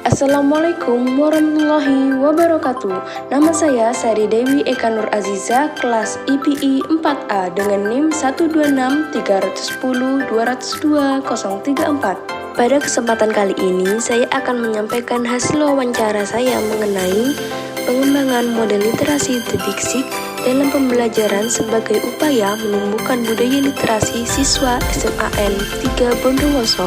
Assalamualaikum warahmatullahi wabarakatuh. Nama saya Sari Dewi Eka Nur Aziza, kelas IPI 4A dengan NIM 12631022034. Pada kesempatan kali ini, saya akan menyampaikan hasil wawancara saya mengenai pengembangan model literasi The Big Sick dalam pembelajaran sebagai upaya menumbuhkan budaya literasi siswa SMAN 3 Bondowoso.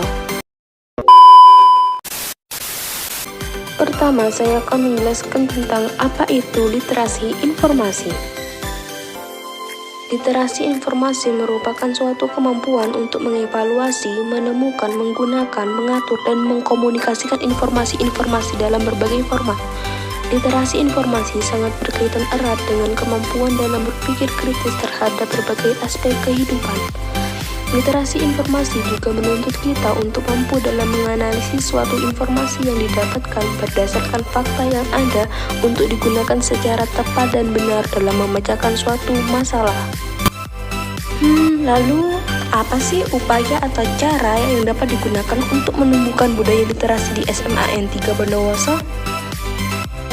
Pertama, saya akan menjelaskan tentang apa itu literasi informasi. Literasi informasi merupakan suatu kemampuan untuk mengevaluasi, menemukan, menggunakan, mengatur, dan mengkomunikasikan informasi-informasi dalam berbagai format. Literasi informasi sangat berkaitan erat dengan kemampuan dalam berpikir kritis terhadap berbagai aspek kehidupan. Literasi informasi juga menuntut kita untuk mampu dalam menganalisis suatu informasi yang didapatkan berdasarkan fakta yang ada untuk digunakan secara tepat dan benar dalam memecahkan suatu masalah. Lalu apa sih upaya atau cara yang dapat digunakan untuk menumbuhkan budaya literasi di SMAN 3 Bondowoso?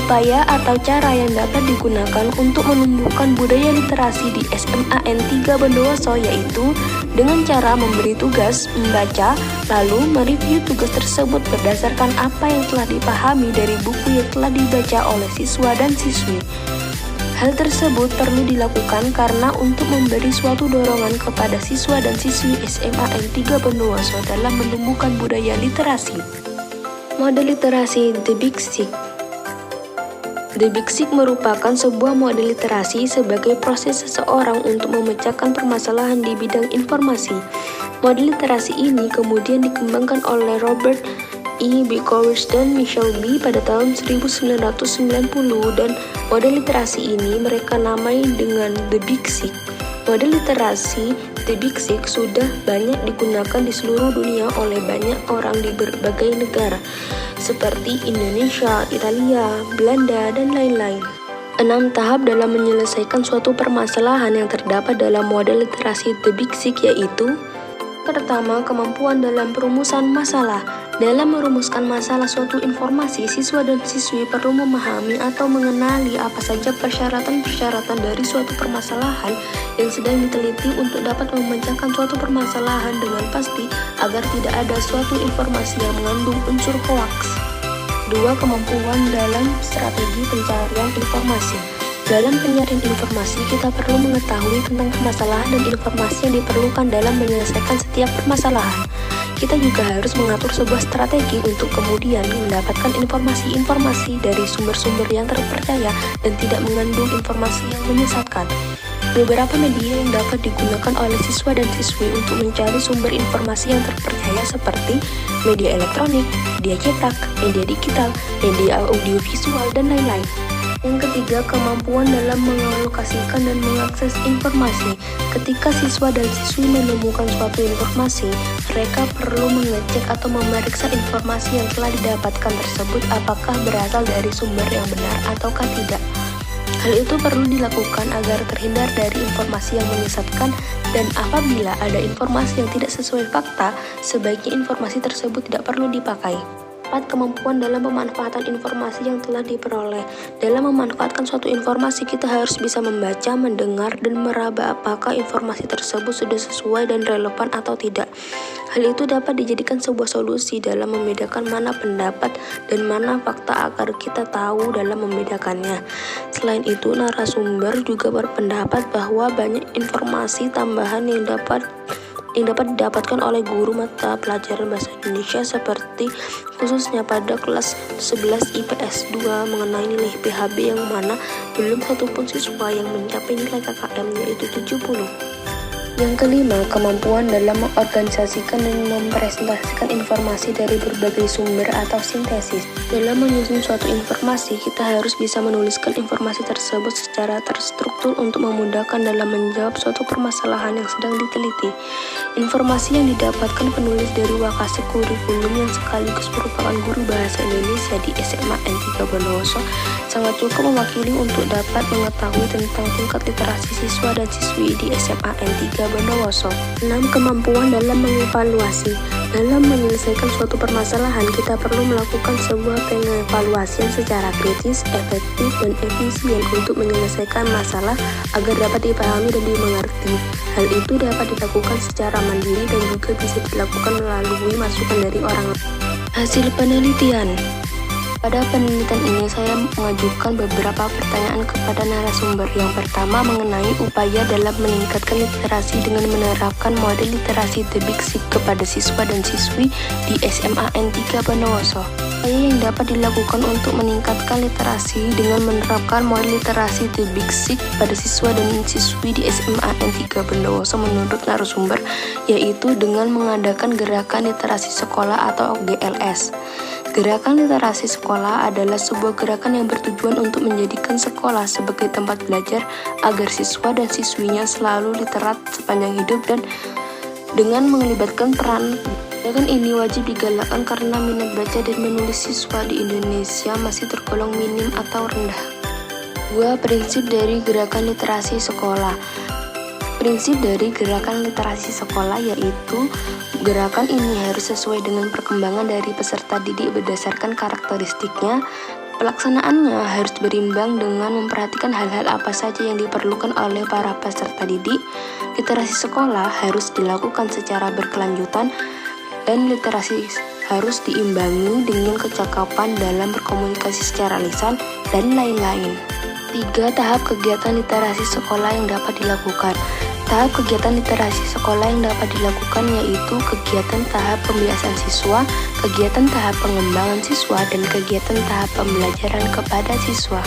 Upaya atau cara yang dapat digunakan untuk menumbuhkan budaya literasi di SMAN 3 Bondowoso yaitu dengan cara memberi tugas, membaca, lalu mereview tugas tersebut berdasarkan apa yang telah dipahami dari buku yang telah dibaca oleh siswa dan siswi. Hal tersebut perlu dilakukan karena untuk memberi suatu dorongan kepada siswa dan siswi SMAN 3 Bondowoso dalam menumbuhkan budaya literasi. Model literasi The Big Sick. The Big Sick merupakan sebuah model literasi sebagai proses seseorang untuk memecahkan permasalahan di bidang informasi. Model literasi ini kemudian dikembangkan oleh Robert E. Bekowitz dan Michelle B. pada tahun 1990 dan model literasi ini mereka namai dengan The Big Sick. Model literasi The Big Sick sudah banyak digunakan di seluruh dunia oleh banyak orang di berbagai negara seperti Indonesia, Italia, Belanda, dan lain-lain. 6 tahap dalam menyelesaikan suatu permasalahan yang terdapat dalam model literasi The Big Sick yaitu: pertama, kemampuan dalam perumusan masalah. Dalam merumuskan masalah suatu informasi, siswa dan siswi perlu memahami atau mengenali apa saja persyaratan-persyaratan dari suatu permasalahan yang sedang diteliti untuk dapat memecahkan suatu permasalahan dengan pasti agar tidak ada suatu informasi yang mengandung unsur hoaks. 2. Kemampuan dalam strategi pencarian informasi. Dalam pencarian informasi, kita perlu mengetahui tentang permasalahan dan informasi yang diperlukan dalam menyelesaikan setiap permasalahan. Kita juga harus mengatur sebuah strategi untuk kemudian mendapatkan informasi-informasi dari sumber-sumber yang terpercaya dan tidak mengandung informasi yang menyesatkan. Beberapa media yang dapat digunakan oleh siswa dan siswi untuk mencari sumber informasi yang terpercaya seperti media elektronik, media cetak, media digital, media audiovisual, dan lain-lain. Yang ketiga, kemampuan dalam mengalokasikan dan mengakses informasi. Ketika siswa dan siswi menemukan suatu informasi, mereka perlu mengecek atau memeriksa informasi yang telah didapatkan tersebut apakah berasal dari sumber yang benar ataukah tidak. Hal itu perlu dilakukan agar terhindar dari informasi yang menyesatkan dan apabila ada informasi yang tidak sesuai fakta, sebaiknya informasi tersebut tidak perlu dipakai. 4. Kemampuan dalam pemanfaatan informasi yang telah diperoleh. Dalam memanfaatkan suatu informasi, kita harus bisa membaca, mendengar, dan meraba apakah informasi tersebut sudah sesuai dan relevan atau tidak. Hal itu dapat dijadikan sebuah solusi dalam membedakan mana pendapat dan mana fakta agar kita tahu dalam membedakannya. Selain itu, narasumber juga berpendapat bahwa banyak informasi tambahan yang dapat didapatkan oleh guru mata pelajaran bahasa Indonesia seperti khususnya pada kelas 11 IPS 2 mengenai nilai PHB yang mana belum satupun siswa yang mencapai nilai KKM yaitu 70. Yang kelima, kemampuan dalam mengorganisasikan dan mempresentasikan informasi dari berbagai sumber atau sintesis. Dalam menyusun suatu informasi, kita harus bisa menuliskan informasi tersebut secara terstruktur untuk memudahkan dalam menjawab suatu permasalahan yang sedang diteliti. Informasi yang didapatkan penulis dari Wakasek kurikulum yang sekaligus merupakan guru bahasa Indonesia di SMAN 3 Bondowoso sangat cukup mewakili untuk dapat mengetahui tentang tingkat literasi siswa dan siswi di SMAN 3 Bondowoso. 6. Kemampuan dalam mengevaluasi. Dalam menyelesaikan suatu permasalahan, kita perlu melakukan sebuah pengevaluasian secara kritis, efektif, dan efisien untuk menyelesaikan masalah agar dapat dipahami dan dimengerti. Hal itu dapat dilakukan secara mandiri dan juga bisa dilakukan melalui masukan dari orang lain. Hasil penelitian. Pada penelitian ini saya mengajukan beberapa pertanyaan kepada narasumber. Yang pertama mengenai upaya dalam meningkatkan literasi dengan menerapkan model literasi The Big Sick kepada siswa dan siswi di SMA N3 Bondowoso. Upaya yang dapat dilakukan untuk meningkatkan literasi dengan menerapkan model literasi The Big Sick pada siswa dan siswi di SMA N3 Bondowoso menurut narasumber, yaitu dengan mengadakan gerakan literasi sekolah atau GLS. Gerakan literasi sekolah adalah sebuah gerakan yang bertujuan untuk menjadikan sekolah sebagai tempat belajar agar siswa dan siswinya selalu literat sepanjang hidup dan dengan melibatkan peran. Gerakan ini wajib digalakkan karena minat baca dan menulis siswa di Indonesia masih tergolong minim atau rendah. 2. Prinsip dari gerakan literasi sekolah. Prinsip dari gerakan literasi sekolah yaitu gerakan ini harus sesuai dengan perkembangan dari peserta didik berdasarkan karakteristiknya. Pelaksanaannya harus berimbang dengan memperhatikan hal-hal apa saja yang diperlukan oleh para peserta didik. Literasi sekolah harus dilakukan secara berkelanjutan dan literasi harus diimbangi dengan kecakapan dalam berkomunikasi secara lisan dan lain-lain. 3. Tahap kegiatan literasi sekolah yang dapat dilakukan. Tahap kegiatan literasi sekolah yang dapat dilakukan yaitu kegiatan tahap pembiasaan siswa, kegiatan tahap pengembangan siswa, dan kegiatan tahap pembelajaran kepada siswa.